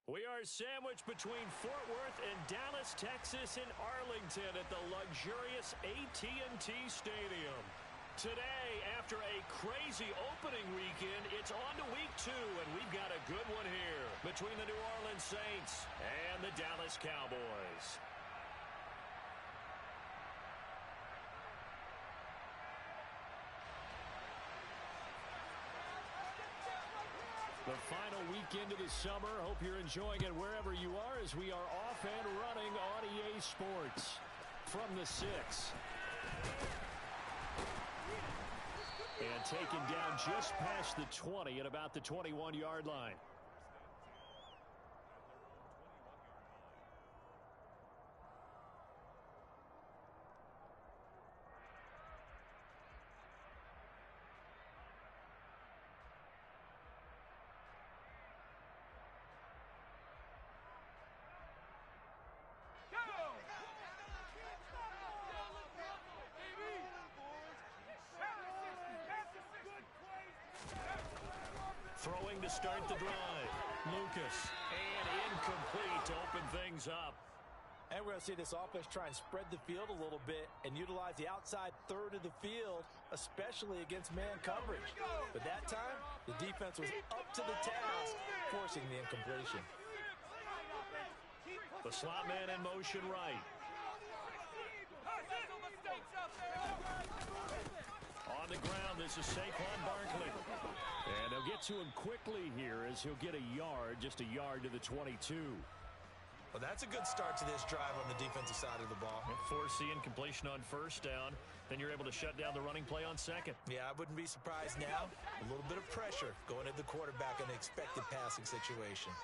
We are sandwiched between Fort Worth and Dallas, Texas, and Arlington at the luxurious AT&T Stadium. Today, after a crazy opening weekend, it's on to week 2, and we've got a good one here between the New Orleans Saints and the Dallas Cowboys. The final weekend of the summer. Hope you're enjoying it wherever you are as we are off and running on EA Sports from the 6. And taken down just past the 20 at about the 21-yard line. Throwing to start the drive. Lucas. And incomplete to open things up. And we're going to see this offense try and spread the field a little bit and utilize the outside third of the field, especially against man coverage. But that time, the defense was up to the task, forcing the incompletion. The slot man in motion right. On the ground, this is Saquon Barkley. And they'll get to him quickly here as he'll get a yard, just a yard to the 22. Well, that's a good start to this drive on the defensive side of the ball. Force the incompletion on first down. Then you're able to shut down the running play on second. Yeah, I wouldn't be surprised now. A little bit of pressure going at the quarterback in the expected passing situation.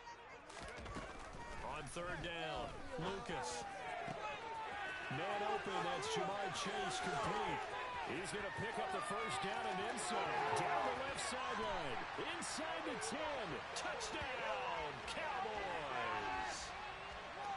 On third down, Lucas. Man open, that's Ja'Marr Chase complete. He's going to pick up the first down and inside. Down the left sideline. Inside the 10. Touchdown, Cowboys.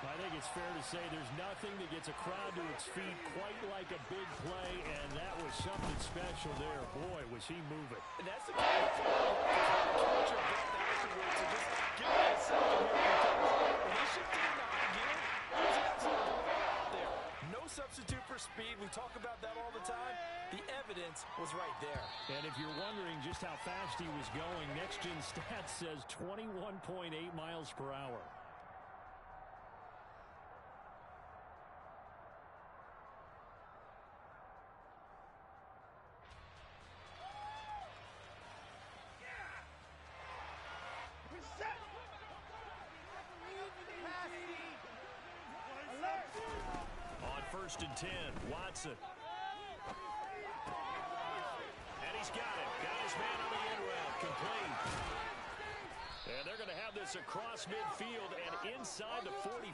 I think it's fair to say there's nothing that gets a crowd to its feet quite like a big play, and that was something special there. Boy, was he moving. And that's the kind of play you have to catch your breath afterwards and just give it a second here because when he shifted into high gear, it was absolutely out there. No substitute for speed. We talk about that all the time. The evidence was right there. And if you're wondering just how fast he was going, Next Gen Stats says 21.8 miles per hour. On 1st and 10, Watson. And he's got it. Got his man on the end route. Complete. And they're going to have this across midfield and inside the 45.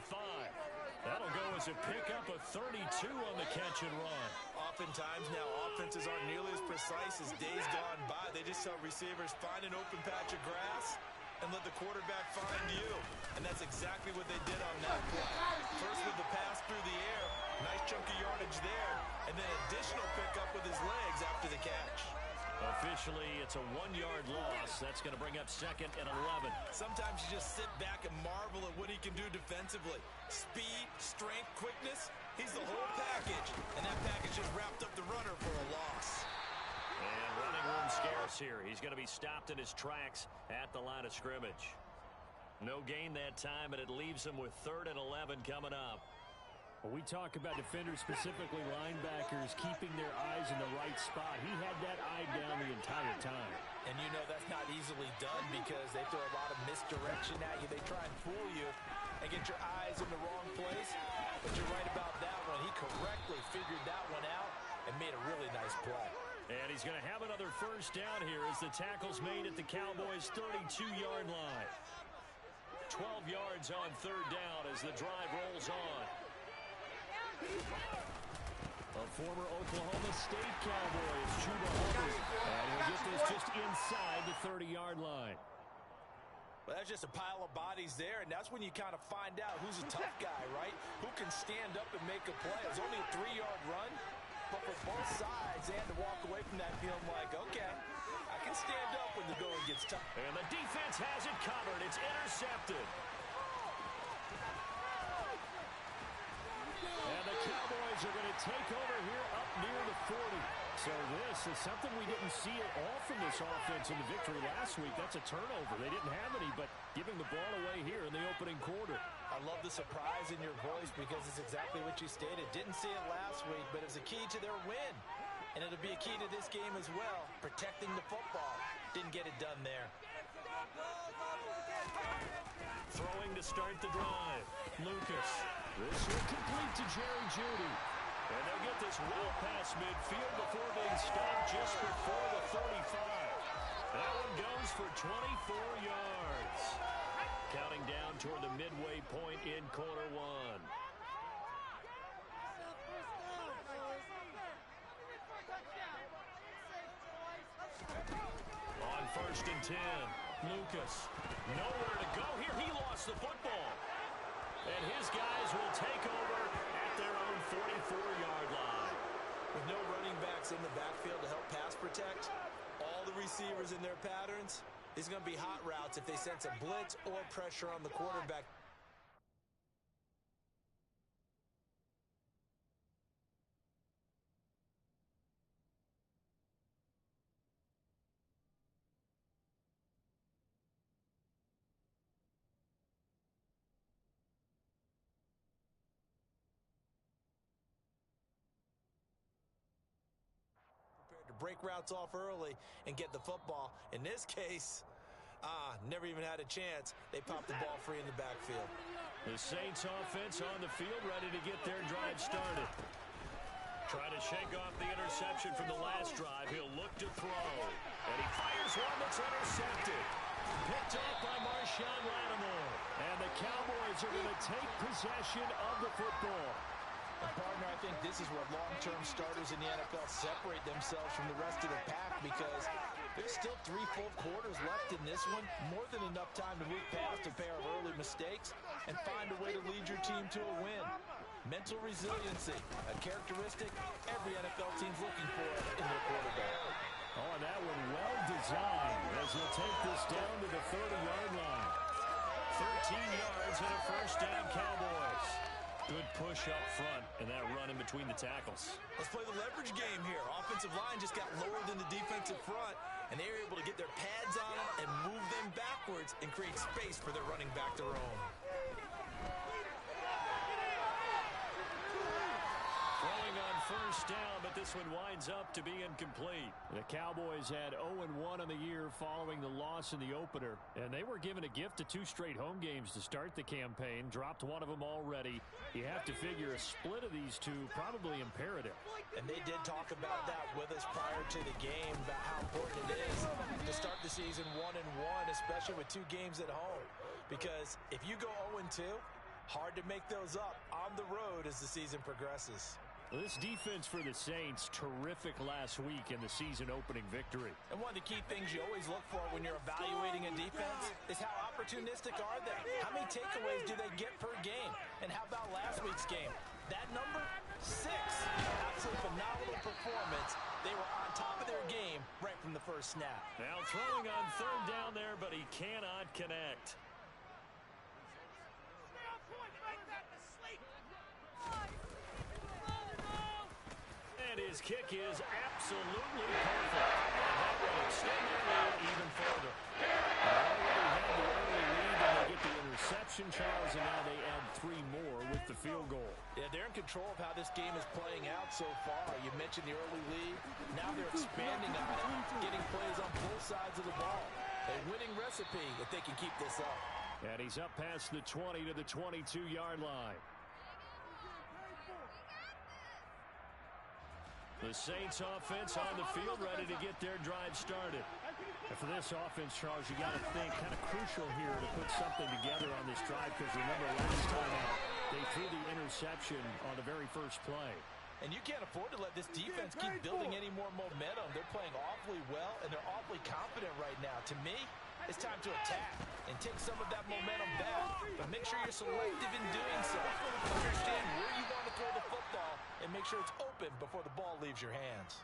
That'll go as a pickup of 32 on the catch and run. Oftentimes now offenses aren't nearly as precise as days gone by. They just tell receivers find an open patch of grass and let the quarterback find you. And that's exactly what they did on that play. First with the pass through the air, nice chunk of yardage there, and then additional pickup with his legs after the catch. Officially, it's a 1-yard loss. That's going to bring up 2nd and 11. Sometimes you just sit back and marvel at what he can do defensively. Speed, strength, quickness, he's the whole package. And that package just wrapped up the runner for a loss. And running room scarce here. He's going to be stopped in his tracks at the line of scrimmage. No gain that time, and it leaves him with 3rd and 11 coming up. When we talk about defenders, specifically linebackers, keeping their eyes in the right spot, he had that eye down the entire time. And you know that's not easily done because they throw a lot of misdirection at you. They try and fool you and get your eyes in the wrong place. But you're right about that one. He correctly figured that one out and made a really nice play. And he's going to have another first down here as the tackle's made at the Cowboys' 32-yard line. 12 yards on 3rd down as the drive rolls on. A former Oklahoma State Cowboy is Chuba Hubbard. And he'll get this just inside the 30-yard line. Well, that's just a pile of bodies there, and that's when you kind of find out who's a tough guy, right? Who can stand up and make a play. It's only a 3-yard run, but for both sides, they had to walk away from that feeling like, okay, I can stand up when the going gets tough. And the defense has it covered. It's intercepted. Cowboys are going to take over here up near the 40. So this is something we didn't see at all from this offense in the victory last week. That's a turnover. They didn't have any, but giving the ball away here in the opening quarter. I love the surprise in your voice because it's exactly what you stated. Didn't see it last week, but it was a key to their win. And it'll be a key to this game as well, protecting the football. Didn't get it done there. Throwing to start the drive. Lucas. This will complete to Jerry Jeudy. And they'll get this well past midfield before being stopped just before the 45. That one goes for 24 yards. Counting down toward the midway point in quarter one. On 1st and 10, Lucas. Nowhere to go here. He lost the football. And his guys will take over at their own 44-yard line. With no running backs in the backfield to help pass protect, all the receivers in their patterns, these are going to be hot routes if they sense a blitz or pressure on the quarterback. Break routes off early and get the football. In this case, never even had a chance. They popped the ball free in the backfield. The Saints offense on the field ready to get their drive started. Trying to shake off the interception from the last drive. He'll look to throw. And he fires one that's intercepted. Picked off by Marshawn Lattimore. And the Cowboys are going to take possession of the football. And partner, I think this is where long-term starters in the NFL separate themselves from the rest of the pack because there's still 3 full quarters left in this one. More than enough time to move past a pair of early mistakes and find a way to lead your team to a win. Mental resiliency, a characteristic every NFL team's looking for in their quarterback. Oh, and that one well designed as he'll take this down to the 30-yard line. 13 yards and a first down, Cowboys. Good push up front and that run in between the tackles. Let's play the leverage game here. Offensive line just got lower than the defensive front, and they were able to get their pads on them and move them backwards and create space for their running back to roam. Throwing on first down, but this one winds up to be incomplete. The Cowboys had 0-1 on the year following the loss in the opener, and they were given a gift of 2 straight home games to start the campaign. Dropped one of them already. You have to figure a split of these two probably imperative. And they did talk about that with us prior to the game, about how important it is to start the season 1-1, especially with 2 games at home. Because if you go 0-2, hard to make those up on the road as the season progresses. This defense for the Saints, terrific last week in the season-opening victory. And one of the key things you always look for when you're evaluating a defense is how opportunistic are they? How many takeaways do they get per game? And how about last week's game? That number, 6. Absolute phenomenal performance. They were on top of their game right from the first snap. Now throwing on third down there, but he cannot connect. And his kick is absolutely perfect. And that will extend their lead even further. They already had the early lead, and they get the interception, Charles, and now they add 3 more with the field goal. Yeah, they're in control of how this game is playing out so far. You mentioned the early lead. Now they're expanding on it, getting plays on both sides of the ball. A winning recipe if they can keep this up. And he's up past the 20 to the 22-yard line. The Saints offense on the field ready to get their drive started. And for this offense, Charles, you got to think kind of crucial here to put something together on this drive because remember last time out, they threw the interception on the very first play. And you can't afford to let this defense keep building any more momentum. They're playing awfully well, and they're awfully confident right now. To me, it's time to attack and take some of that momentum back. But make sure you're selective in doing so. Understand where you want to throw the football and make sure it's open before the ball leaves your hands.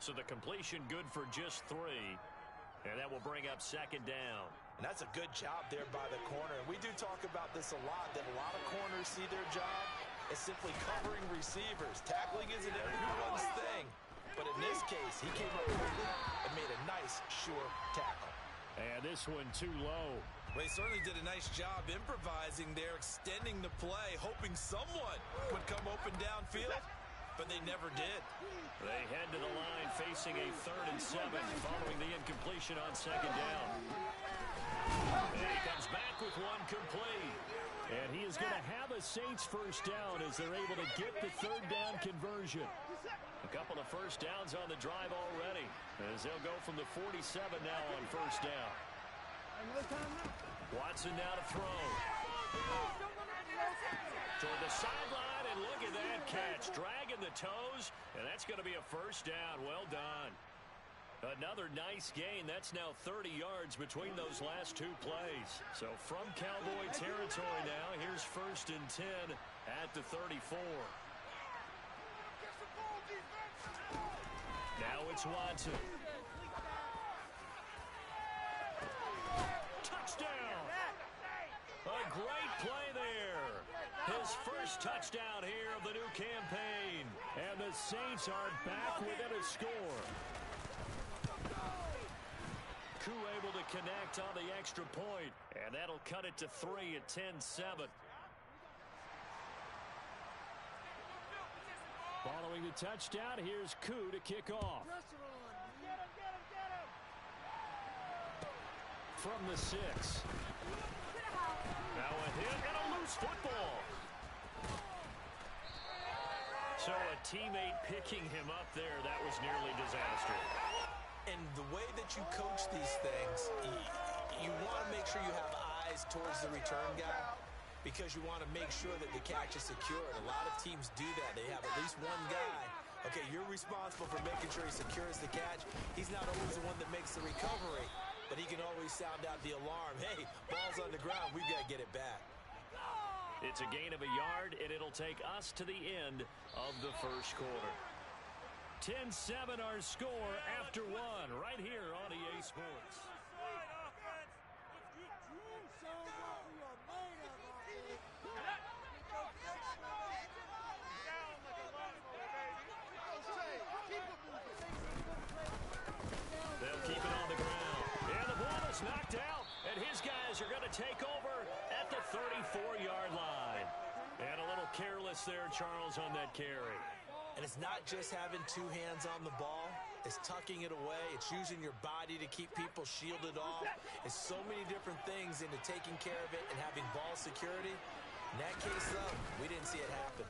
So the completion good for just 3. And that will bring up second down. And that's a good job there by the corner. And we do talk about this a lot, that a lot of corners see their job is simply covering receivers. Tackling isn't everyone's thing. But in this case, he came up quickly and made a nice, sure tackle. And this one too low. They certainly did a nice job improvising there, extending the play, hoping someone would come open downfield, but they never did. They head to the line facing a 3rd and 7 following the incompletion on 2nd down. And he comes back with one complete. And he is going to have a Saints first down as they're able to get the 3rd down conversion. A couple of first downs on the drive already as they'll go from the 47 now on first down. Watson now to throw. Toward the sideline, and look at that catch. Dragging the toes, and that's going to be a first down. Well done. Another nice gain. That's now 30 yards between those last 2 plays. So from Cowboy territory now, here's 1st and 10 at the 34. Now it's Watson. Touchdown! A great play there. His first touchdown here of the new campaign. And the Saints are back within a score. Koo able to connect on the extra point, and that'll cut it to 3 at 10-7. Following the touchdown, here's Koo to kick off. From the 6. Now a hit and a loose football. So a teammate picking him up there, that was nearly disaster. And the way that you coach these things, you want to make sure you have eyes towards the return guy because you want to make sure that the catch is secured. A lot of teams do that. They have at least one guy. Okay, you're responsible for making sure he secures the catch. He's not always the one that makes the recovery, but he can always sound out the alarm. Hey, ball's on the ground. We've got to get it back. It's a gain of a yard, and it'll take us to the end of the first quarter. 10-7 our score after 1 right here on EA Sports. They'll keep it on the ground. And the ball is knocked out, and his guys are going to take over at the 34-yard line. And a little careless there, Charles, on that carry. And it's not just having 2 hands on the ball. It's tucking it away. It's using your body to keep people shielded off. It's so many different things into taking care of it and having ball security. In that case, though, we didn't see it happen.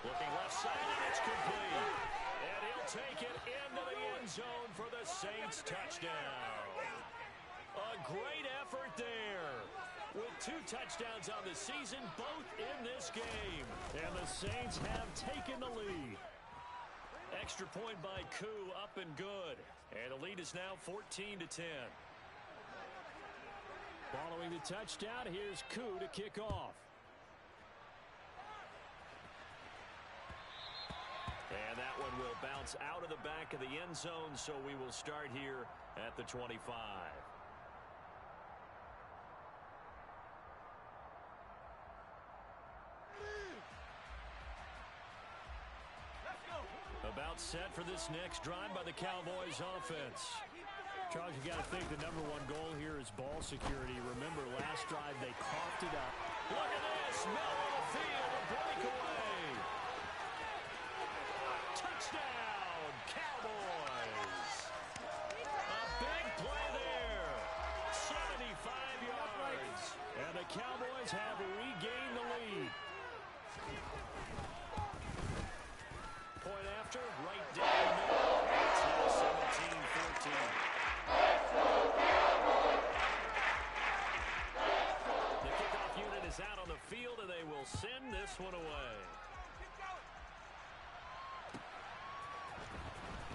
Looking left side, and it's complete. And he'll take it into the end zone for the Saints touchdown. A great effort there. With 2 touchdowns on the season, both in this game. And the Saints have taken the lead. Extra point by Koo, up and good. And the lead is now 14-10. Following the touchdown, here's Koo to kick off. And that one will bounce out of the back of the end zone, so we will start here at the 25. About set for this next drive by the Cowboys offense. Charles, you got to think the number 1 goal here is ball security. Remember, last drive they coughed it up. Look at this. Middle of the field, a breakaway. Touchdown, Cowboys. A big play there. 75 yards. And the Cowboys have regained the lead. Point after, right down the middle. It's now 17-14. The kickoff unit is out on the field, and they will send this one away.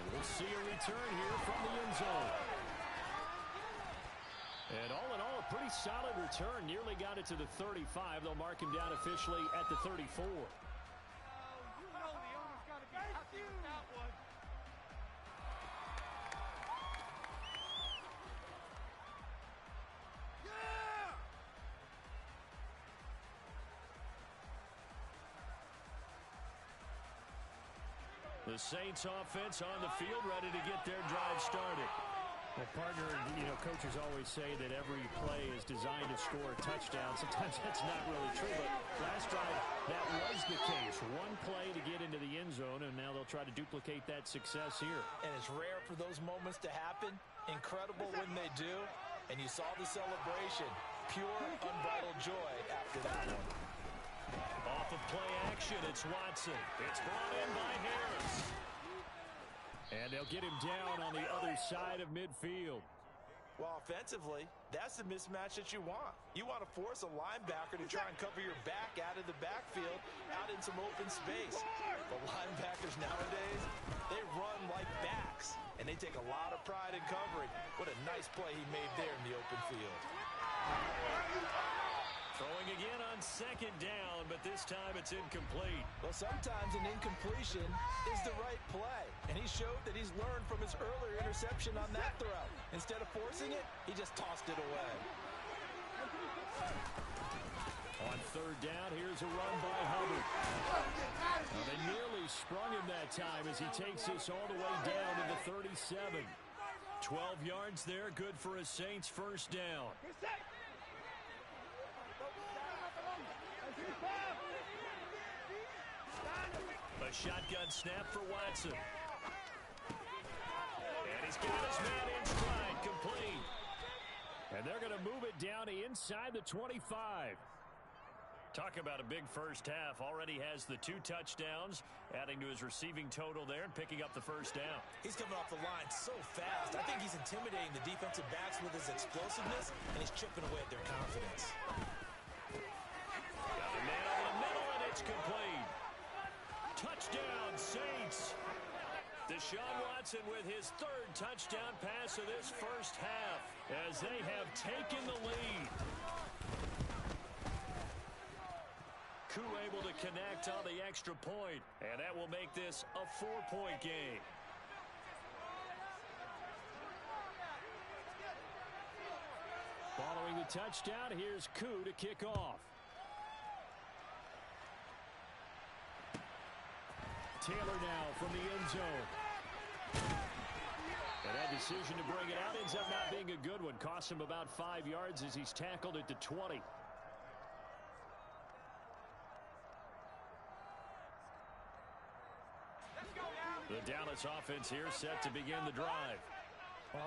And we'll see a return here from the end zone. And all in all, a pretty solid return. Nearly got it to the 35. They'll mark him down officially at the 34. The Saints offense on the field, ready to get their drive started. Well, partner, coaches always say that every play is designed to score a touchdown. Sometimes that's not really true, but last drive, that was the case. One play to get into the end zone, and now they'll try to duplicate that success here. And it's rare for those moments to happen. Incredible when they do. And you saw the celebration. Pure, unbridled joy after that one. Off of play action, it's Watson. It's brought in by Harris. And they'll get him down on the other side of midfield. Well, offensively, that's the mismatch that you want. You want to force a linebacker to try and cover your back out of the backfield, out in some open space. The linebackers nowadays, they run like backs, and they take a lot of pride in covering. What a nice play he made there in the open field. Throwing again on second down, but this time it's incomplete. Well, sometimes an incompletion is the right play. And he showed that he's learned from his earlier interception on that throw. Instead of forcing it, he just tossed it away. On third down, here's a run by Hubbard. Well, they nearly sprung him that time as he takes this all the way down to the 37. 12 yards there, good for a Saints first down. A shotgun snap for Watson. And he's got his man in stride, complete. And they're going to move it down to inside the 25. Talk about a big first half. Already has the 2 touchdowns, adding to his receiving total there and picking up the first down. He's coming off the line so fast. I think he's intimidating the defensive backs with his explosiveness, and he's chipping away at their confidence. Got a man over the middle, and it's complete. Touchdown, Saints. Deshaun Watson with his 3rd touchdown pass of this first half as they have taken the lead. Koo able to connect on the extra point, and that will make this a 4-point game. Following the touchdown, here's Koo to kick off. Taylor now from the end zone. And that decision to bring it out ends up not being a good one. Cost him about 5 yards as he's tackled at the 20. The Dallas offense here set to begin the drive.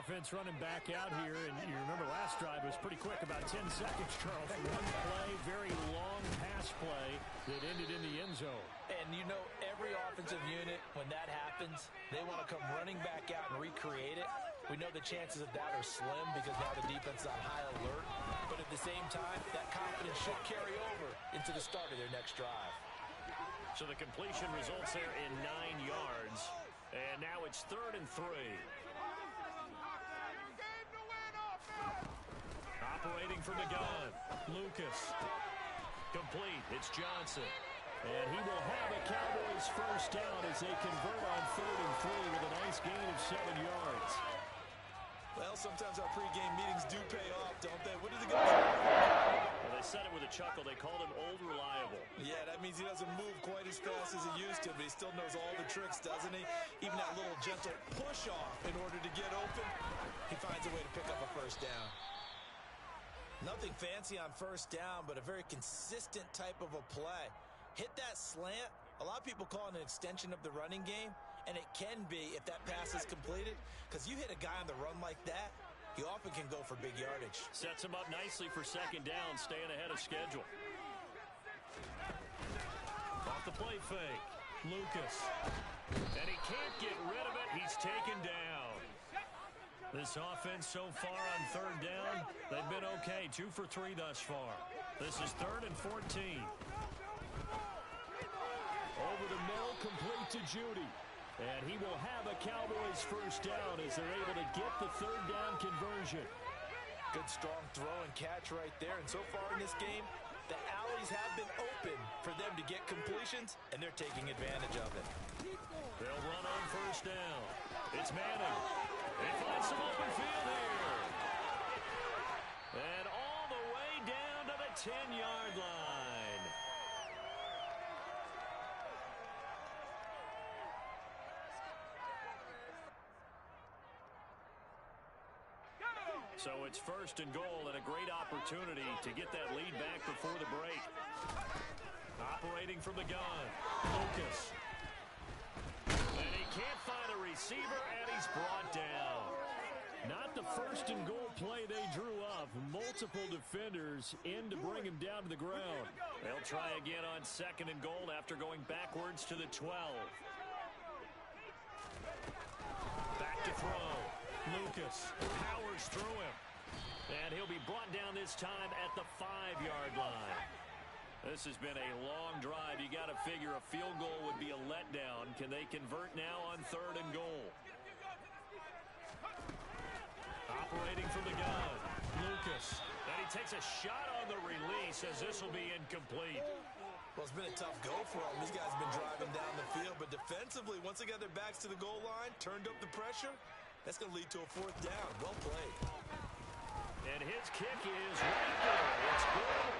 Offense running back out here, and you remember last drive was pretty quick, about 10 seconds, Charles. One play, very long pass play that ended in the end zone. And you know, every offensive unit, when that happens, they want to come running back out and recreate it. We know the chances of that are slim because now the defense is on high alert. But at the same time, that confidence should carry over into the start of their next drive. So the completion results there in 9 yards. And now it's 3rd and 3. Operating from the gun, Lucas. Complete, it's Johnson. And he will have a Cowboys first down as they convert on 3rd and 3 with a nice gain of 7 yards. Well, sometimes our pregame meetings do pay off, don't they? What are the guys? Well, they said it with a chuckle. They called him Old Reliable. Yeah, that means he doesn't move quite as fast as he used to, but he still knows all the tricks, doesn't he? Even that little gentle push-off in order to get open, he finds a way to pick up a first down. Nothing fancy on first down, but a very consistent type of a play. Hit that slant. A lot of people call it an extension of the running game, and it can be if that pass is completed, because you hit a guy on the run like that, he often can go for big yardage. Sets him up nicely for second down, staying ahead of schedule. Off the play fake, Lucas. And he can't get rid of it. He's taken down. This offense so far on 3rd down, they've been okay. 2 for 3 thus far. This is 3rd and 14. Over the middle, complete to Judy. And he will have a Cowboys first down as they're able to get the 3rd down conversion. Good strong throw and catch right there. And so far in this game, the alleys have been open for them to get completions, and they're taking advantage of it. They'll run on first down. It's Manning. He finds some open field here. And all the way down to the 10-yard line. So it's first and goal and a great opportunity to get that lead back before the break. Operating from the gun, Lucas. And he can't find a receiver, and he's brought down. Not the first and goal play they drew up. Multiple defenders in to bring him down to the ground. They'll try again on second and goal after going backwards to the 12. Back to throw. Lucas powers through him. And he'll be brought down this time at the 5-yard line. This has been a long drive. You got to figure a field goal would be a letdown. Can they convert now on third and goal? Operating from the gun, Lucas. And he takes a shot on the release as this will be incomplete. Well, it's been a tough go for them. These guys have been driving down the field, but defensively, once they got their backs to the goal line, turned up the pressure, that's going to lead to a 4th down. Well played. And his kick is right there. It's good.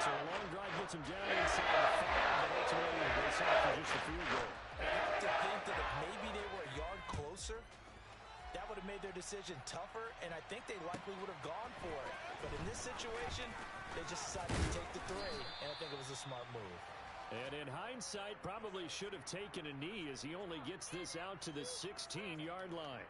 So a long drive gets him down inside the 5, but ultimately they settle for just a field goal. I have to think that if maybe they were a yard closer, that would have made their decision tougher, and I think they likely would have gone for it. But in this situation, they just decided to take the 3, and I think it was a smart move. And in hindsight, probably should have taken a knee as he only gets this out to the 16-yard line.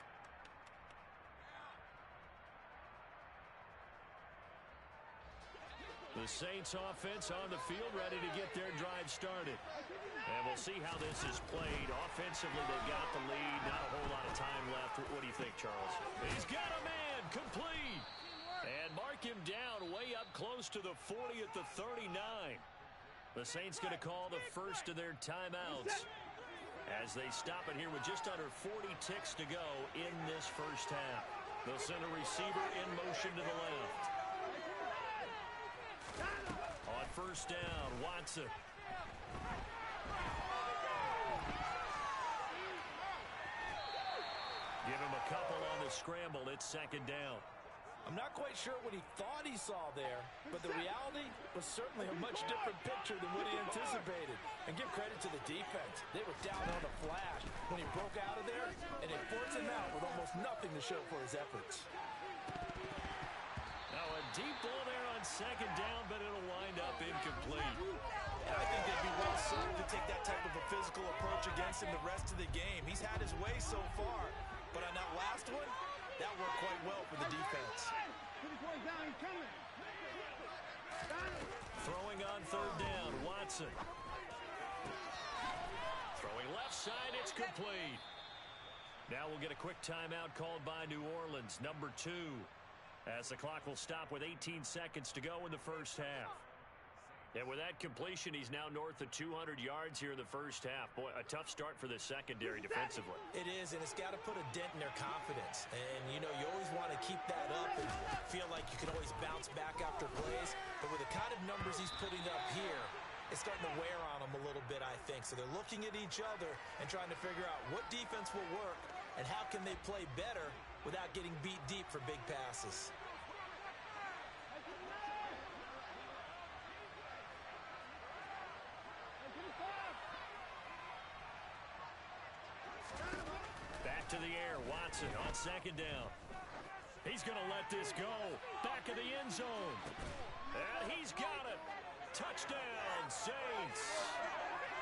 The Saints offense on the field ready to get their drive started. And we'll see how this is played. Offensively, they've got the lead. Not a whole lot of time left. What do you think, Charles? He's got a man. Complete. And mark him down way up close to the 40 at the 39. The Saints going to call the first of their timeouts as they stop it here with just under 40 ticks to go in this first half. They'll send a receiver in motion to the left. On first down, Watson. Give him a couple on the scramble. It's second down. I'm not quite sure what he thought he saw there, but the reality was certainly a much different picture than what he anticipated. And give credit to the defense. They were down on a flash when he broke out of there, and they forced him out with almost nothing to show for his efforts. Now a deep ball there on second down, but it'll wind up incomplete. And I think they'd be well served to take that type of a physical approach against him the rest of the game. He's had his way so far, but on that last one, that worked quite well for the defense. Throwing on third down, Watson. Throwing left side, it's complete. Now we'll get a quick timeout called by New Orleans, number 2. As the clock will stop with 18 seconds to go in the first half. And with that completion, he's now north of 200 yards here in the first half. Boy, a tough start for the secondary defensively. It is, and it's got to put a dent in their confidence. And, you know, you always want to keep that up and feel like you can always bounce back after plays. But with the kind of numbers he's putting up here, it's starting to wear on them a little bit, I think. So they're looking at each other and trying to figure out what defense will work and how can they play better without getting beat deep for big passes. Back to the air, Watson on second down. He's going to let this go. Back of the end zone. And he's got it. Touchdown, Saints.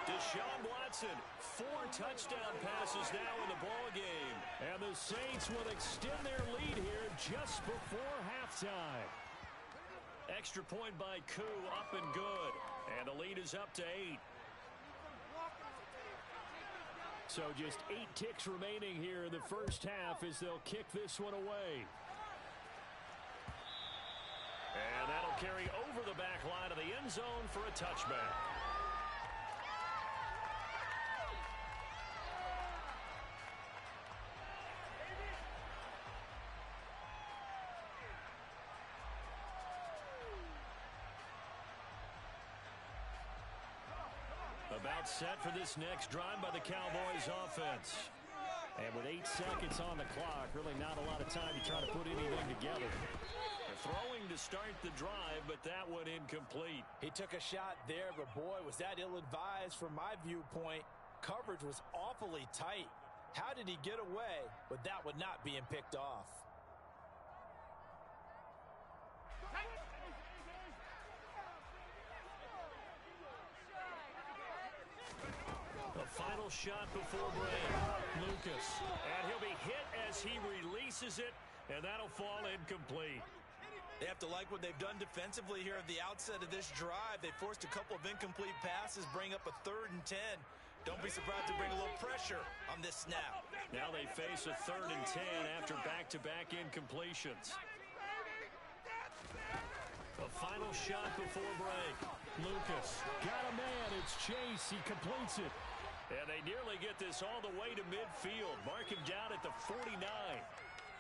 Deshaun Watson, 4 touchdown passes now in the ballgame. And the Saints will extend their lead here just before halftime. Extra point by Koo, up and good. And the lead is up to 8. So just 8 ticks remaining here in the first half as they'll kick this one away. And that'll carry over the back line of the end zone for a touchback. About set for this next drive by the Cowboys offense. And with 8 seconds on the clock, really not a lot of time to try to put anything together. They're throwing to start the drive, but that one incomplete. He took a shot there, but boy, was that ill-advised from my viewpoint. Coverage was awfully tight. How did he get away with that one not being picked off? final shot before break. Lucas. And he'll be hit as he releases it, and that'll fall incomplete. They have to like what they've done defensively here at the outset of this drive. They forced a couple of incomplete passes, bring up a 3rd and 10. Don't be surprised to bring a little pressure on this snap. Now they face a 3rd and 10 after back-to-back incompletions. A final shot before break. Lucas got a man. It's Chase. He completes it. And they nearly get this all the way to midfield. Mark him down at the 49.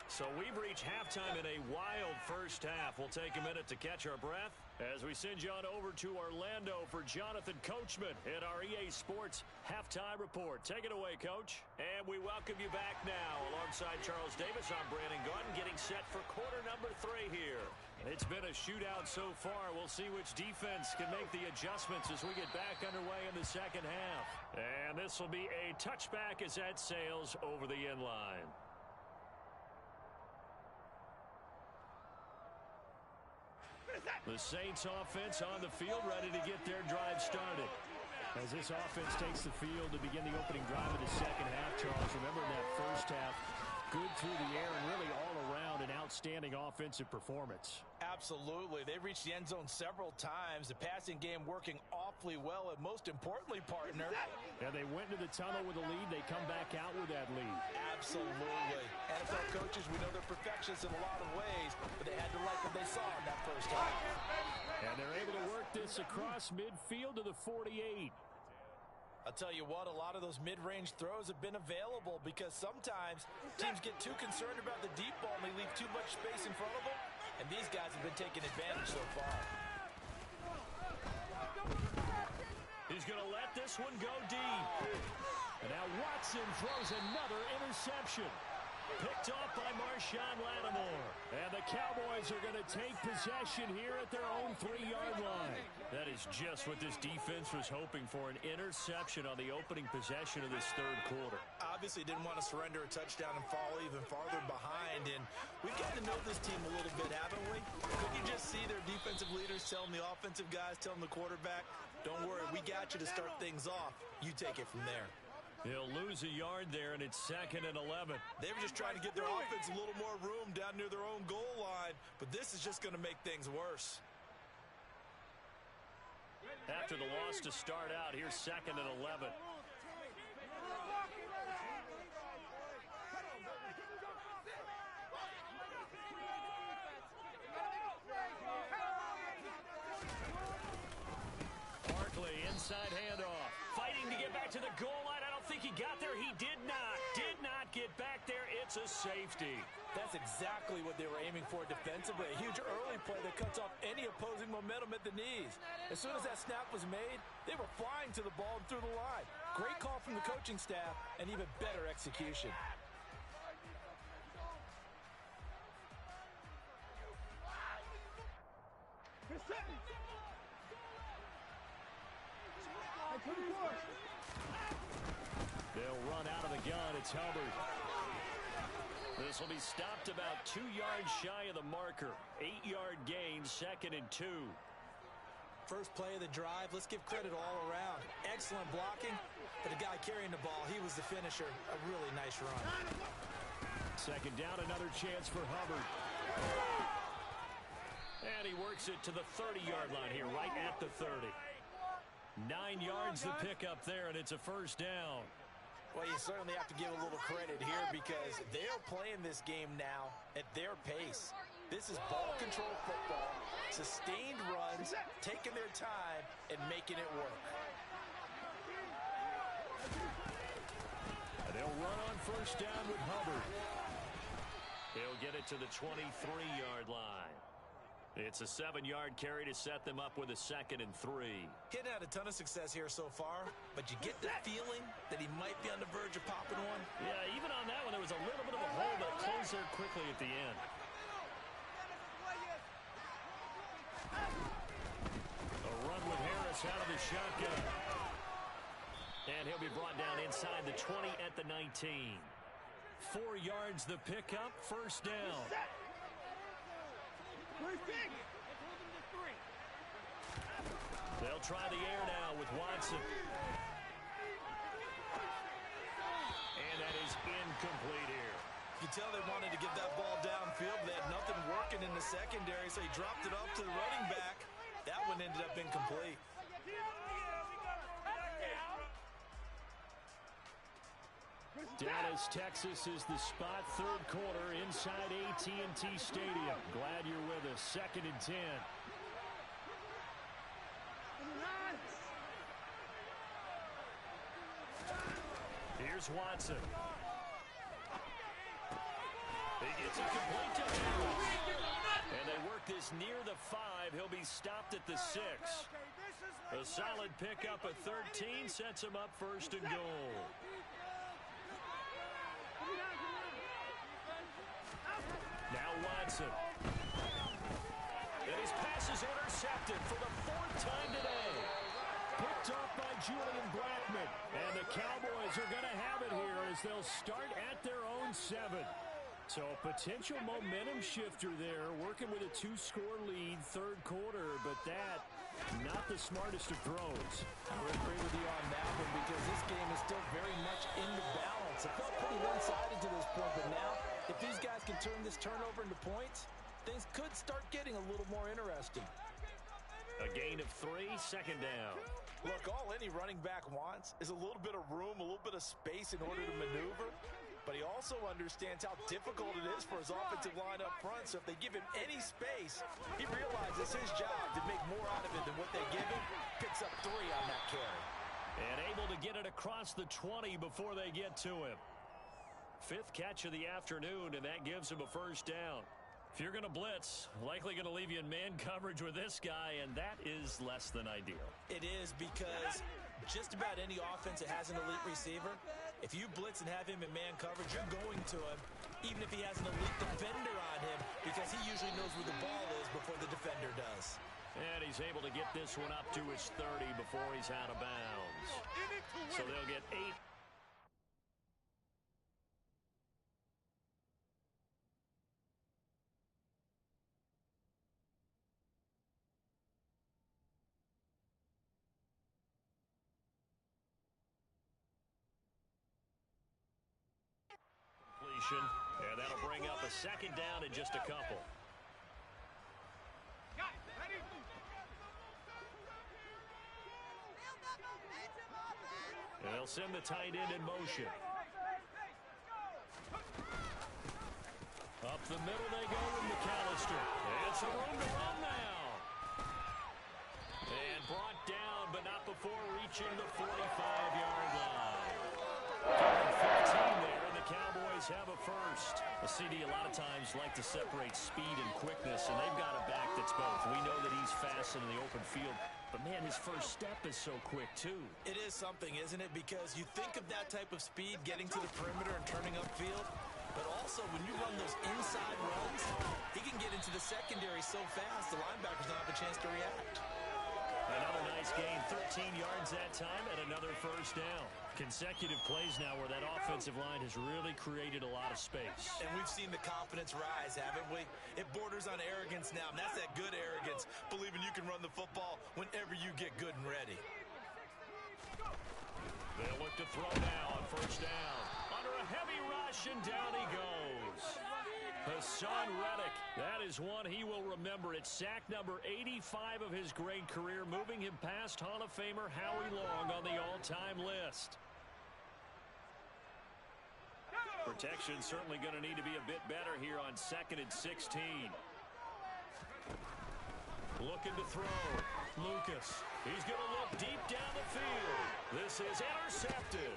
So we've reached halftime in a wild first half. We'll take a minute to catch our breath as we send you on over to Orlando for Jonathan Coachman in our EA Sports Halftime Report. Take it away, Coach. And we welcome you back now. Alongside Charles Davis, I'm Brandon Gaudin, getting set for quarter number 3 here. It's been a shootout so far. We'll see which defense can make the adjustments as we get back underway in the second half. And this will be a touchback as that sails over the end line. The Saints offense on the field, ready to get their drive started. As this offense takes the field to begin the opening drive of the second half, Charles, remember in that first half, good through the air and really all around an outstanding offensive performance. Absolutely. They reached the end zone several times. The passing game working awfully well, and most importantly, partner. And they went to the tunnel with a lead. They come back out with that lead. Absolutely. NFL coaches, we know they're perfectionists in a lot of ways, but they had to like what they saw in that first half. And they're able to work this across midfield to the 48. I'll tell you what, a lot of those mid-range throws have been available because sometimes teams get too concerned about the deep ball and they leave too much space in front of them, and these guys have been taking advantage so far. He's going to let this one go deep. And now Watson throws another interception. Picked off by Marshawn Lattimore. And the Cowboys are going to take possession here at their own 3-yard line. That is just what this defense was hoping for, an interception on the opening possession of this third quarter. Obviously didn't want to surrender a touchdown and fall even farther behind. And we've gotten to know this team a little bit, haven't we? Couldn't you just see their defensive leaders telling the offensive guys, telling the quarterback, don't worry, we got you to start things off. You take it from there. They'll lose a yard there, and it's 2nd and 11. They were just trying to give their offense a little more room down near their own goal line, but this is just going to make things worse. After the loss to start out, here's 2nd and 11. Barkley, inside handoff. Fighting to get back to the goal line. I don't think he got there. He did not get back there. It's a safety. That's exactly what they were aiming for defensively. A huge early play that cuts off any opposing momentum at the knees. As soon as that snap was made, they were flying to the ball and through the line. Great call from the coaching staff and even better execution. They'll run out of the gun. It's Hubbard. This will be stopped about 2 yards shy of the marker. 8-yard gain, 2nd and 2. First play of the drive, let's give credit all around. Excellent blocking, but the guy carrying the ball, he was the finisher. A really nice run. 2nd down, another chance for Hubbard. And he works it to the 30-yard line here, right at the 30. 9 yards to pick up there, and it's a first down. Well, you certainly have to give a little credit here because they're playing this game now at their pace. This is ball control football, sustained runs, taking their time, and making it work. And they'll run on first down with Hubbard. He'll get it to the 23-yard line. It's a 7-yard carry to set them up with a 2nd and 3. Hitting had a ton of success here so far, but you get the feeling that he might be on the verge of popping one. Yeah, even on that one, there was a little bit of a hole, but it closed there quickly at the end. A run with Harris out of the shotgun. And he'll be brought down inside the 20 at the 19. 4 yards the pickup, first down. They'll try the air now with Watson. incomplete here. You can tell they wanted to get that ball downfield. They had nothing working in the secondary, so he dropped it off to the running back. That one ended up incomplete. Dallas, Texas is the spot, third quarter inside AT&T Stadium. Glad you're with us. 2nd and 10. Here's Watson. He gets it complete to Harris. And they work this near the 5. He'll be stopped at the 6. A solid pickup of 13 sets him up 1st and goal. Now Watson. And his pass is intercepted for the 4th time today. Picked off by Julian Blackmon. And the Cowboys are going to have it here as they'll start at their own 7. So a potential momentum shifter there, working with a 2-score lead, 3rd quarter, but that, not the smartest of throws. I would agree with you on that one because this game is still very much in the balance. It felt pretty one-sided to this point, but now, if these guys can turn this turnover into points, things could start getting a little more interesting. A gain of 3, 2nd down. Look, all any running back wants is a little bit of room, a little bit of space in order to maneuver. But he also understands how difficult it is for his offensive line up front. So if they give him any space, he realizes his job to make more out of it than what they give him. Picks up 3 on that carry. And able to get it across the 20 before they get to him. 5th catch of the afternoon, and that gives him a 1st down. If you're going to blitz, likely going to leave you in man coverage with this guy, and that is less than ideal. It is because just about any offense that has an elite receiver, if you blitz and have him in man coverage, you're going to him, even if he has an elite defender on him, because he usually knows where the ball is before the defender does. And he's able to get this one up to his 30 before he's out of bounds. So they'll get 8. And that'll bring up a 2nd down in just a couple. And they'll send the tight end in motion. Up the middle they go with McAllister. And some room to run now. And brought down, but not before reaching the 45-yard line. 15 there, and the Cowboys have a 1st. The CD a lot of times like to separate speed and quickness, and they've got a back that's both. We know that he's fast in the open field, but man, his first step is so quick too. It is something, isn't it? Because you think of that type of speed getting to the perimeter and turning upfield, but also when you run those inside runs, he can get into the secondary so fast the linebackers don't have a chance to react. Another nice gain, 13 yards that time, and another 1st down. Consecutive plays now where that offensive line has really created a lot of space. And we've seen the confidence rise, haven't we? It borders on arrogance now, and that's that good arrogance, believing you can run the football whenever you get good and ready. They'll look to throw now on 1st down. Under a heavy rush, and down he goes. Hassan Reddick, that is one he will remember. It's sack number 85 of his great career, moving him past Hall of Famer Howie Long on the all-time list. Protection certainly going to need to be a bit better here on 2nd and 16. Looking to throw. Lucas. He's going to look deep down the field. This is intercepted.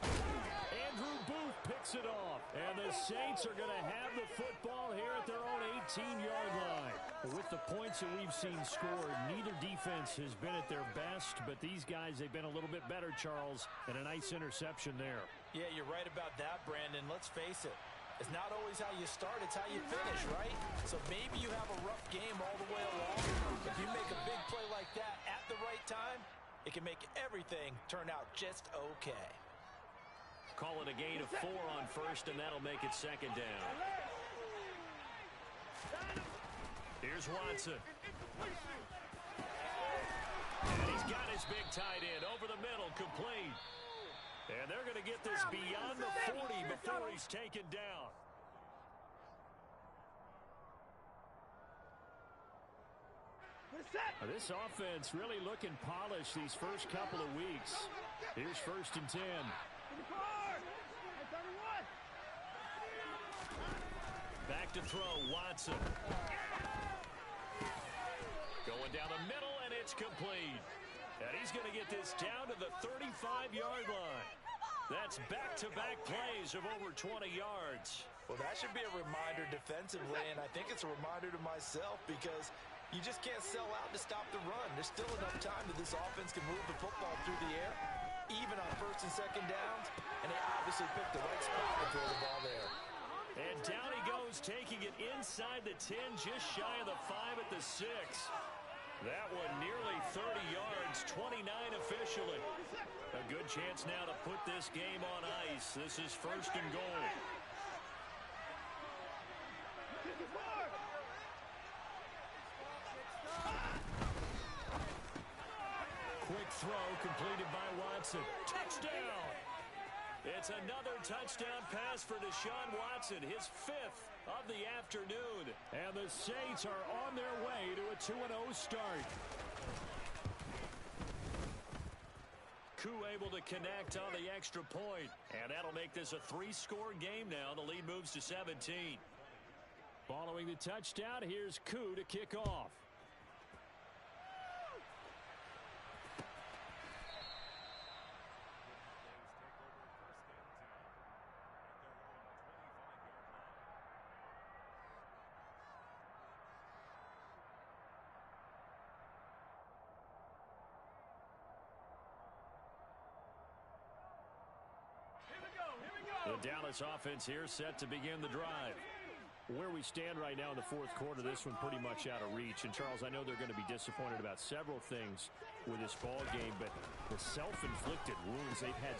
Andrew Booth picks it off. And the Saints are going to have the football here at their own 18-yard line. With the points that we've seen scored, neither defense has been at their best, but these guys, they've been a little bit better, Charles, and a nice interception there. Yeah, you're right about that, Brandon. Let's face it. It's not always how you start, it's how you finish, right? So maybe you have a rough game all the way along. If you make a big play like that at the right time, it can make everything turn out just okay. Call it a gain of 4 on 1st, and that'll make it 2nd down. Here's Watson. And he's got his big tight end over the middle, complete. And they're going to get this beyond the 40 before he's taken down. This offense really looking polished these first couple of weeks. Here's 1st and 10. Back to throw, Watson. Going down the middle, and it's complete. And he's going to get this down to the 35-yard line. That's back-to-back plays of over 20 yards. Well, that should be a reminder defensively, and I think it's a reminder to myself because you just can't sell out to stop the run. There's still enough time that this offense can move the football through the air, even on 1st and 2nd downs, and they obviously picked the right spot to throw the ball there. And down he goes, taking it inside the 10, just shy of the 5 at the 6. That one nearly 30 yards, 29 officially. A good chance now to put this game on ice. This is 1st and goal. Quick throw completed by Watson. Touchdown! It's another touchdown pass for Deshaun Watson, his 5th of the afternoon. And the Saints are on their way to a 2-0 start. Koo able to connect on the extra point. And that'll make this a 3-score game now. The lead moves to 17. Following the touchdown, here's Koo to kick off. The Dallas offense here set to begin the drive. Where we stand right now in the 4th quarter, this one pretty much out of reach. And, Charles, I know they're going to be disappointed about several things with this ball game, but the self-inflicted wounds they've had.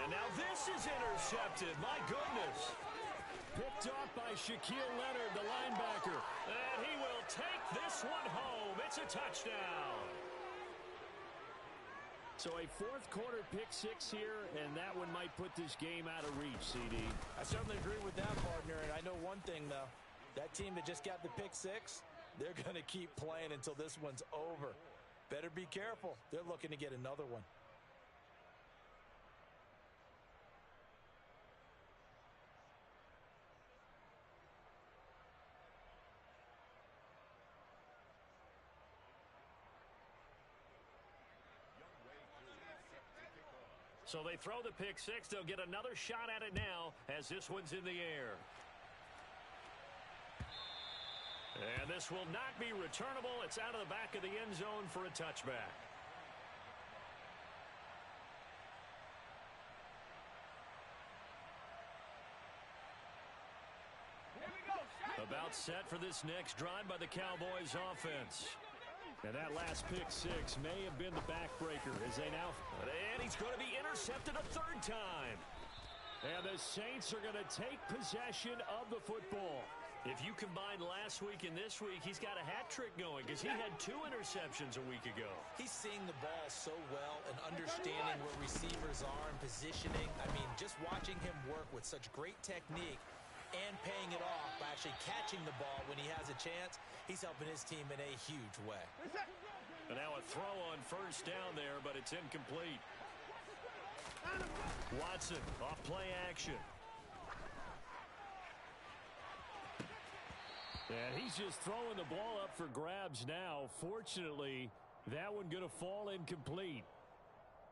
And now this is intercepted. My goodness. Picked off by Shaquille Leonard, the linebacker. And he will take this one home. It's a touchdown. So a 4th quarter pick 6 here, and that one might put this game out of reach, CD. I certainly agree with that, partner, and I know one thing, though. That team that just got the pick 6, they're going to keep playing until this one's over. Better be careful. They're looking to get another one. So they throw the pick 6. They'll get another shot at it now as this one's in the air. And this will not be returnable. It's out of the back of the end zone for a touchback. About set for this next drive by the Cowboys offense. And that last pick 6 may have been the backbreaker as they now... And he's going to be intercepted a 3rd time. And the Saints are going to take possession of the football. If you combine last week and this week, he's got a hat trick going because he had 2 interceptions a week ago. He's seeing the ball so well and understanding where receivers are and positioning. I mean, just watching him work with such great technique and paying it off by actually catching the ball when he has a chance, he's helping his team in a huge way. And now a throw on 1st down there, but it's incomplete. Watson off play action. And he's just throwing the ball up for grabs now. Fortunately, that one going to fall incomplete.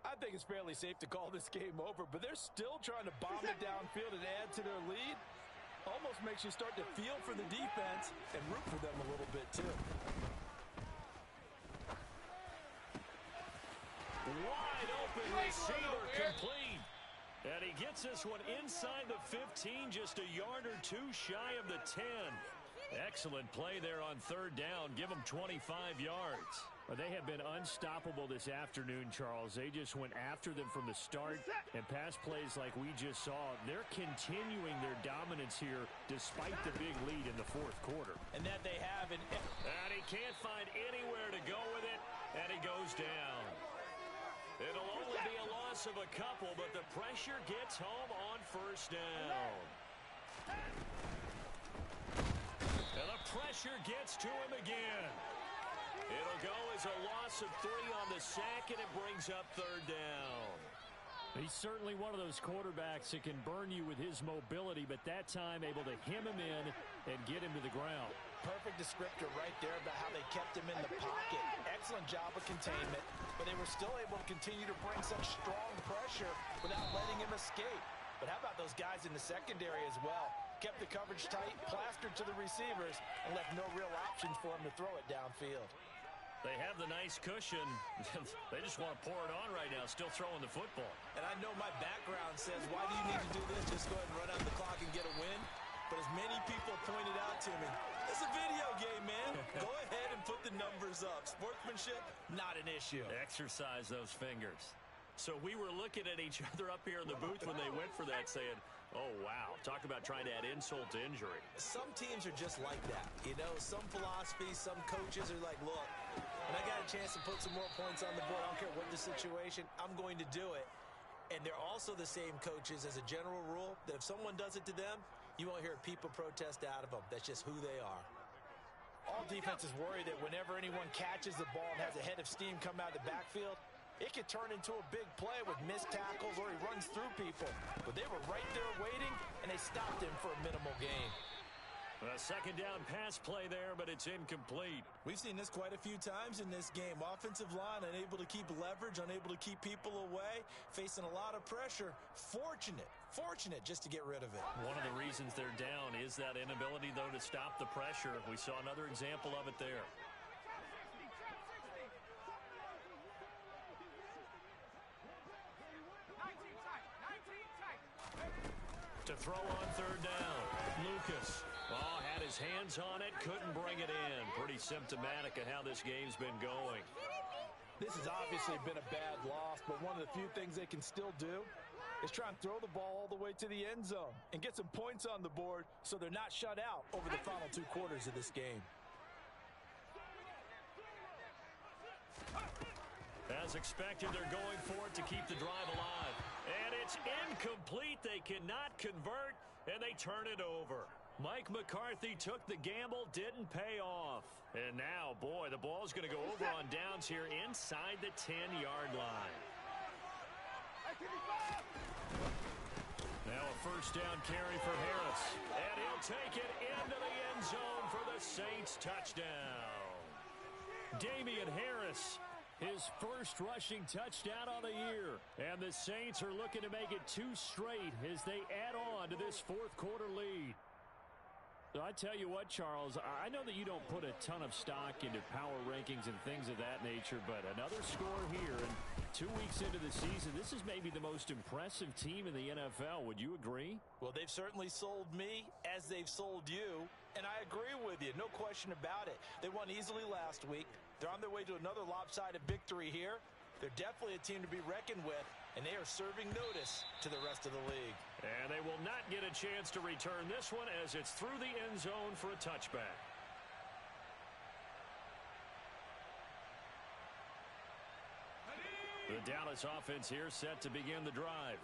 I think it's fairly safe to call this game over, but they're still trying to bomb it downfield and add to their lead. Almost makes you start to feel for the defense and root for them a little bit, too. Wide open receiver complete. And he gets this one inside the 15, just a yard or 2 shy of the 10. Excellent play there on 3rd down. Give them 25 yards. Well, they have been unstoppable this afternoon, Charles. They just went after them from the start, and pass plays like we just saw. They're continuing their dominance here despite the big lead in the 4th quarter. And that they have. And he can't find anywhere to go with it, and he goes down. It'll only be a loss loss of a couple, but the pressure gets home on first down. And the pressure gets to him again. It'll go as a loss of 3 on the sack, and it brings up third down. He's certainly one of those quarterbacks that can burn you with his mobility, but that time able to hem him in and get him to the ground. Perfect descriptor right there about how they kept him in the pocket. Excellent job of containment, but they were still able to continue to bring such strong pressure without letting him escape. But how about those guys in the secondary as well? Kept the coverage tight, plastered to the receivers, and left no real options for him to throw it downfield. They have the nice cushion. They just want to pour it on right now, still throwing the football. And I know my background says, why do you need to do this? Just go ahead and run out the clock and get a win. But as many people have pointed out to me, it's a video game, man. Go ahead and put the numbers up. Sportsmanship, not an issue. Exercise those fingers. So we were looking at each other up here in the booth when they went for that, saying, oh, wow, talk about trying to add insult to injury. Some teams are just like that. You know, some philosophies, some coaches are like, look, when I got a chance to put some more points on the board, I don't care what the situation, I'm going to do it. And they're also the same coaches as a general rule that if someone does it to them, you won't hear people protest out of them. That's just who they are. All defenses worry that whenever anyone catches the ball and has a head of steam come out of the backfield, it could turn into a big play with missed tackles or he runs through people. But they were right there waiting, and they stopped him for a minimal gain. A second down pass play there, but it's incomplete. We've seen this quite a few times in this game. Offensive line unable to keep leverage, unable to keep people away, facing a lot of pressure. Fortunate just to get rid of it. One of the reasons they're down is that inability, though, to stop the pressure. We saw another example of it there. To throw on third down, Lucas. Oh, had his hands on it, couldn't bring it in. Pretty symptomatic of how this game's been going. This has obviously been a bad loss, but one of the few things they can still do is try and throw the ball all the way to the end zone and get some points on the board so they're not shut out over the final 2 quarters of this game. As expected, they're going for it to keep the drive alive. And it's incomplete. They cannot convert, and they turn it over. Mike McCarthy took the gamble, didn't pay off. And now, boy, the ball's going to go over on downs here inside the 10-yard line. Now a first down carry for Harris. And he'll take it into the end zone for the Saints touchdown. Damian Harris, his first rushing touchdown on the year. And the Saints are looking to make it 2 straight as they add on to this fourth quarter lead. So I tell you what, Charles, I know that you don't put a ton of stock into power rankings and things of that nature, but another score here, and 2 weeks into the season, this is maybe the most impressive team in the NFL. Would you agree? Well, they've certainly sold me as they've sold you, and I agree with you, no question about it. They won easily last week. They're on their way to another lopsided victory here. They're definitely a team to be reckoned with, and they are serving notice to the rest of the league. And they will not get a chance to return this one as it's through the end zone for a touchback. The Dallas offense here set to begin the drive.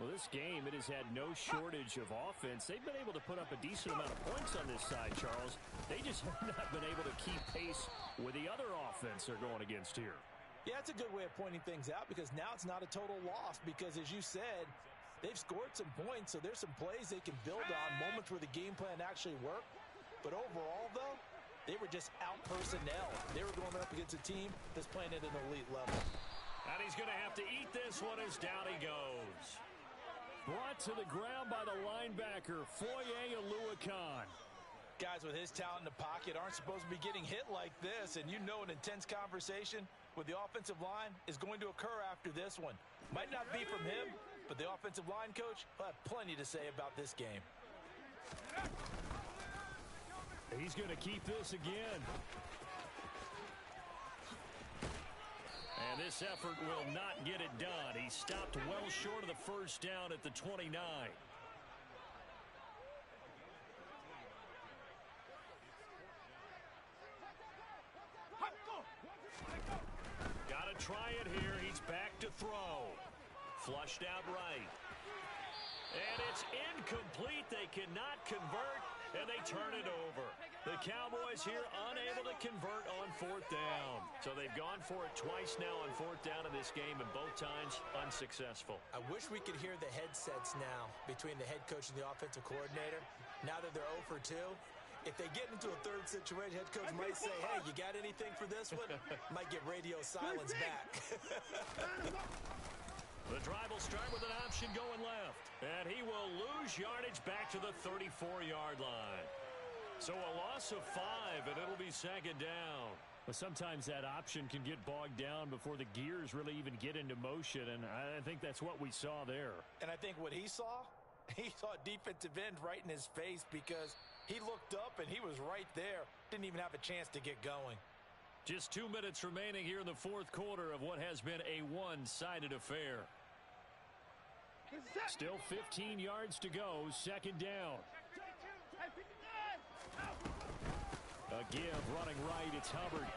Well, this game, it has had no shortage of offense. They've been able to put up a decent amount of points on this side, Charles. They just have not been able to keep pace with the other offense they're going against here. Yeah, that's a good way of pointing things out because now it's not a total loss because, as you said, they've scored some points, so there's some plays they can build on, moments where the game plan actually worked. But overall, though, they were just out-personnel. They were going up against a team that's playing at an elite level. And he's going to have to eat this one as down he goes. Brought to the ground by the linebacker, Foye Oluokun. Guys with his talent in the pocket aren't supposed to be getting hit like this, and you know an intense conversation with the offensive line is going to occur after this one. Might not be from him, but the offensive line coach will have plenty to say about this game. He's going to keep this again. And this effort will not get it done. He stopped well short of the first down at the 29. Got to try it here. He's back to throw. Flushed out right. And it's incomplete. They cannot convert, and they turn it over. The Cowboys here unable to convert on fourth down. So they've gone for it twice now on fourth down in this game, and both times unsuccessful. I wish we could hear the headsets now between the head coach and the offensive coordinator. Now that they're 0 for 2, if they get into a third situation, head coach might say, hey, you got anything for this one? Might get radio silence back. The drive will start with an option going left. And he will lose yardage back to the 34-yard line. So a loss of 5, and it'll be second down. But sometimes that option can get bogged down before the gears really even get into motion, and I think that's what we saw there. And I think what he saw a defensive end right in his face because he looked up and he was right there. Didn't even have a chance to get going. Just 2 minutes remaining here in the fourth quarter of what has been a one-sided affair. Still 15 yards to go, second down. A give running right, it's Hubbard.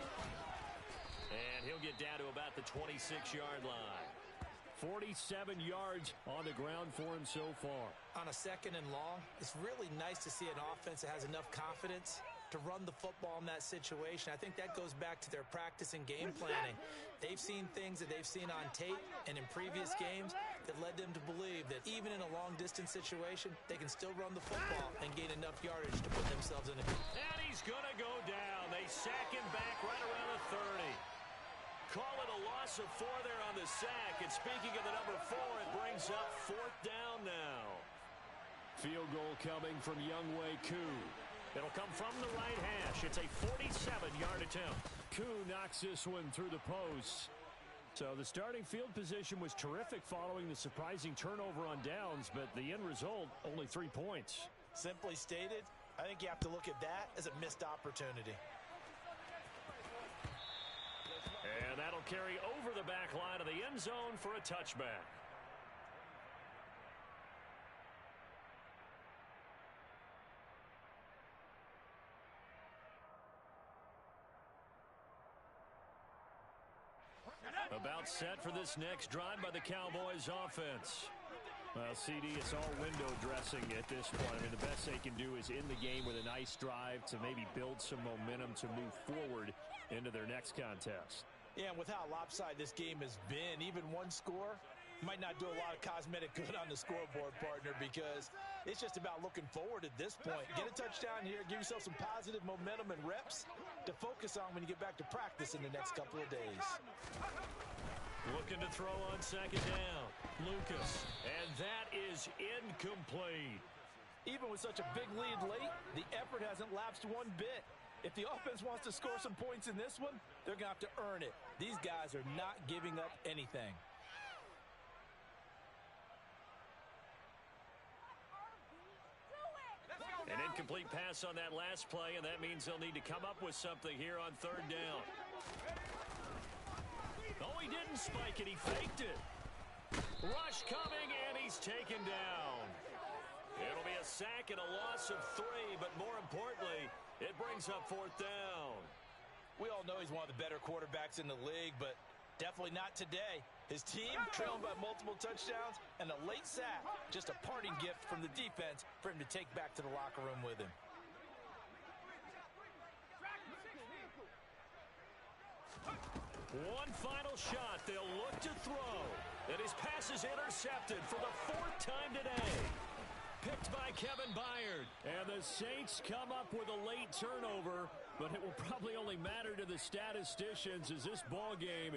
And he'll get down to about the 26-yard line. 47 yards on the ground for him so far. On a second and long, it's really nice to see an offense that has enough confidence to run the football in that situation. I think that goes back to their practice and game planning. They've seen things that they've seen on tape and in previous games that led them to believe that even in a long-distance situation, they can still run the football and gain enough yardage to put themselves in a... And he's going to go down. They sack him back right around the 30. Call it a loss of 4 there on the sack. And speaking of the number 4, it brings up fourth down now. Field goal coming from Younghoe Koo. It'll come from the right hash. It's a 47-yard attempt. Koo knocks this one through the post. So the starting field position was terrific following the surprising turnover on downs, but the end result, only 3 points. Simply stated, I think you have to look at that as a missed opportunity. And that'll carry over the back line of the end zone for a touchback. About set for this next drive by the Cowboys offense. Well, CD, it's all window dressing at this point. I mean, the best they can do is in the game with a nice drive to maybe build some momentum to move forward into their next contest. Yeah, and with how lopsided this game has been, even one score might not do a lot of cosmetic good on the scoreboard, partner, because it's just about looking forward at this point. Get a touchdown here, give yourself some positive momentum and reps to focus on when you get back to practice in the next couple of days. Looking to throw on second down. Lucas. And that is incomplete. Even with such a big lead late, the effort hasn't lapsed one bit. If the offense wants to score some points in this one, they're going to have to earn it. These guys are not giving up anything. An incomplete pass on that last play, and that means they'll need to come up with something here on third down. Oh, he didn't spike it. He faked it. Rush coming, and he's taken down. It'll be a sack and a loss of 3, but more importantly, it brings up fourth down. We all know he's one of the better quarterbacks in the league, but definitely not today. His team trailing by multiple touchdowns, and a late sack, just a parting gift from the defense for him to take back to the locker room with him. One final shot. They'll look to throw. And his pass is intercepted for the 4th time today. Picked by Kevin Byard. And the Saints come up with a late turnover, but it will probably only matter to the statisticians as this ball game